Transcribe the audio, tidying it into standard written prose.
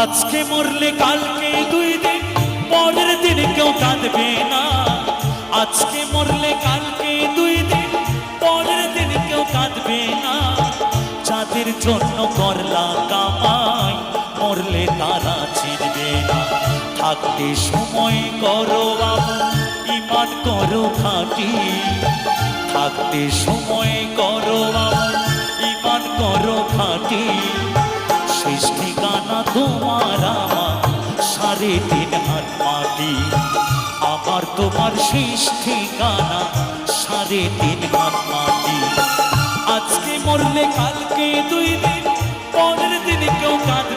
আজকে মরলে কালকে 2 দিন, পরের দিন কেউ কাঁদবে না। আজকে মরলে কালকে 2 দিন, পরের দিন কেউ কাঁদবে না। যাদের জন্য করলা কামাই, মরলে তারা চিনবে না। থাকতে সময় করো বাবু, ঈমান করো খাঁটি। থাকতে সময় করো বাবু, ঈমান করো খাঁটি। শেষ ঠিকানা তোমার আমার 3.5 হাত মাটি। আমার তোমার শেষ ঠিকানা 3.5 হাত মাটি। আজকে মরলে কালকে 2 দিন, পরের দিন কেউ কাঁদবে